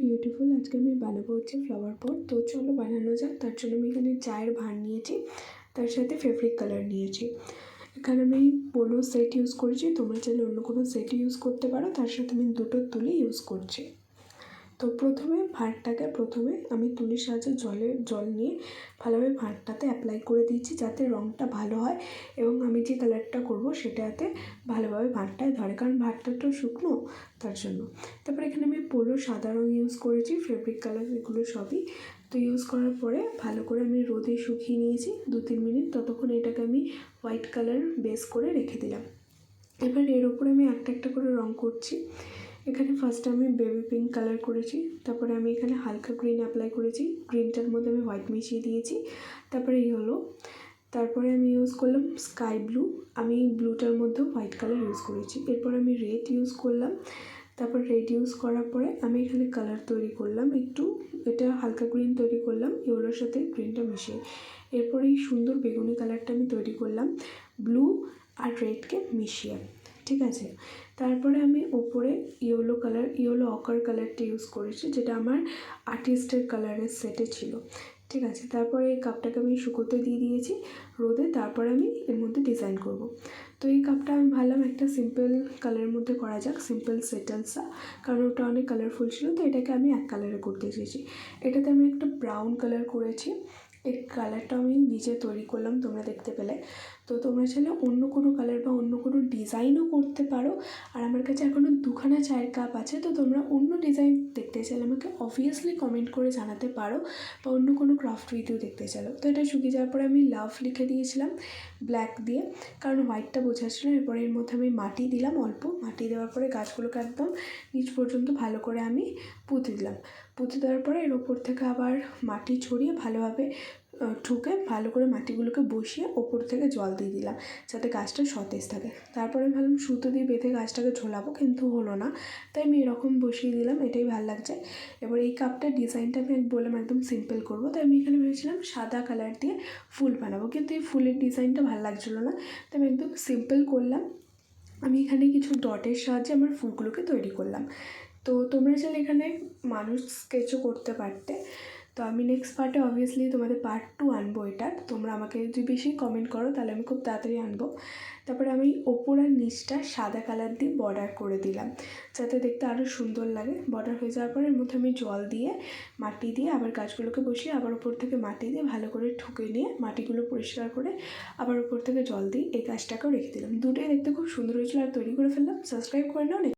Beautiful. আজকে আমি বানাবো হচ্ছে ফ্লাওয়ার পট। তো চলো বানানো যাক। তার জন্য আমি এখানে চায়ের ভাঁড় নিয়েছি, তার সাথে ফেব্রিক কালার নিয়েছি। এখানে আমি পোলো সেট ইউজ করেছি, তোমরা চাইলে অন্য কোনো সেট ইউজ করতে পারো। তার সাথে আমি দুটো তুলি ইউজ করছি। তো প্রথমে আমি তুলির সাহায্যে জল নিয়ে ভালোভাবে ভাঁড়টাতে অ্যাপ্লাই করে দিচ্ছি, যাতে রঙটা ভালো হয় এবং আমি যে কালারটা করব সেটাতে ভালোভাবে ভাঁড়টায় ধরে, কারণ ভাঁড়টা তো শুকনো, তার জন্য। তারপরে এখানে আমি পোলো সাদা রঙ ইউজ করেছি, ফেব্রিক কালার এগুলো সবই। তো ইউজ করার পরে ভালো করে আমি রোদে শুকিয়ে নিয়েছি 2-3 মিনিট। ততক্ষণ এটাকে আমি হোয়াইট কালার বেস করে রেখে দিলাম। এবার এর ওপরে আমি একটা একটা করে রঙ করছি। এখানে ফার্স্টে আমি বেবি পিঙ্ক কালার করেছি, তারপরে আমি এখানে হালকা গ্রিন অ্যাপ্লাই করেছি, গ্রিনটার মধ্যে আমি হোয়াইট মিশিয়ে দিয়েছি। তারপরে ইয়েলো, তারপরে আমি ইউজ করলাম স্কাই ব্লু, আমি ব্লুটার মধ্যেও হোয়াইট কালার ইউজ করেছি। এরপর আমি রেড ইউজ করলাম। তারপর রেড ইউজ করার পরে আমি এখানে কালার তৈরি করলাম, একটু এটা হালকা গ্রিন তৈরি করলাম ইয়েলোর সাথে গ্রিনটা মিশিয়ে। এরপর এই সুন্দর বেগুনি কালারটা আমি তৈরি করলাম ব্লু আর রেডকে মিশিয়ে, ঠিক আছে। তারপরে আমি ওপরে ইয়েলো অকার কালারটা ইউজ করেছি, যেটা আমার আর্টিস্টের কালারের সেটে ছিল, ঠিক আছে। তারপরে এই কাপটাকে আমি শুকোতে দিয়ে দিয়েছি রোদে। তারপরে আমি এর মধ্যে ডিজাইন করব। তো এই কাপটা আমি ভাবলাম একটা সিম্পল কালারের মধ্যে করা যাক, সিম্পল সেটেলসা, কারণ ওটা অনেক কালারফুল ছিল। তো এটাকে আমি এক কালারে করতে চেয়েছি। এটাতে আমি একটা ব্রাউন কালার করেছি, এই কালারটা আমি নিজে তৈরি করলাম, তোমরা দেখতে পেলে। তো তোমরা চাইলে অন্য কোনো কালার বা অন্য কোনো ডিজাইনও করতে পারো। আর আমার কাছে এখনও 2খানা চায়ের কাপ আছে, তো তোমরা অন্য ডিজাইন দেখতে চাইলে আমাকে অবভিয়াসলি কমেন্ট করে জানাতে পারো, বা অন্য কোনো ক্রাফট ভিডিও দেখতে চাইলো। তো এটা শুকিয়ে যাওয়ার পরে আমি লাভ লিখে দিয়েছিলাম ব্ল্যাক দিয়ে, কারণ হোয়াইটটা বোঝা ছিল। এরপরে এর মধ্যে আমি মাটি দিলাম, অল্প মাটি দেওয়ার পরে গাছগুলোকে একদম নিচ পর্যন্ত ভালো করে আমি পুঁতে দিলাম। পুঁতে দেওয়ার পরে এর ওপর থেকে আবার মাটি ছড়িয়ে ভালোভাবে ঠুকে ভালো করে মাটিগুলোকে বসিয়ে ওপর থেকে জল দিয়ে দিলাম, যাতে গাছটা সতেজ থাকে। তারপরে আমি ভাবলাম সুতো দিয়ে বেঁধে গাছটাকে ঝোলাবো, কিন্তু হলো না, তাই আমি এরকম বসিয়ে দিলাম, এটাই ভালো লাগছে। এবার এই কাপটার ডিজাইনটা আমি বললাম একদম সিম্পল করবো, তাই আমি এখানে ভেবেছিলাম সাদা কালার দিয়ে ফুল বানাবো, কিন্তু এই ফুলের ডিজাইনটা ভালো লাগছিলো না, তাই আমি একদম সিম্পল করলাম। আমি এখানে কিছু ডটের সাহায্যে আমার ফুলগুলোকে তৈরি করলাম। তো তোমরা চাইলে এখানে মানুষ স্কেচও করতে পারতে। তো আমি নেক্সট পার্টে অবভিয়াসলি তোমাদের পার্ট 2 আনবো। এটার তোমরা আমাকে যদি বেশি কমেন্ট করো তাহলে আমি খুব তাড়াতাড়ি আনবো। তারপরে আমি ওপর আর নিচটা সাদা কালার দিয়ে বর্ডার করে দিলাম, যাতে দেখতে আরও সুন্দর লাগে। বর্ডার হয়ে যাওয়ার পরে এর মধ্যে আমি জল দিয়ে মাটি দিয়ে আবার গাছগুলোকে বসিয়ে আবার ওপর থেকে মাটি দিয়ে ভালো করে ঠুকে নিয়ে মাটিগুলো পরিষ্কার করে আবার ওপর থেকে জল দিয়ে এই গাছটাকেও রেখে দিলাম। দুটোই দেখতে খুব সুন্দর হয়েছিল, আর তৈরি করে ফেললাম। সাবস্ক্রাইব করে নাও।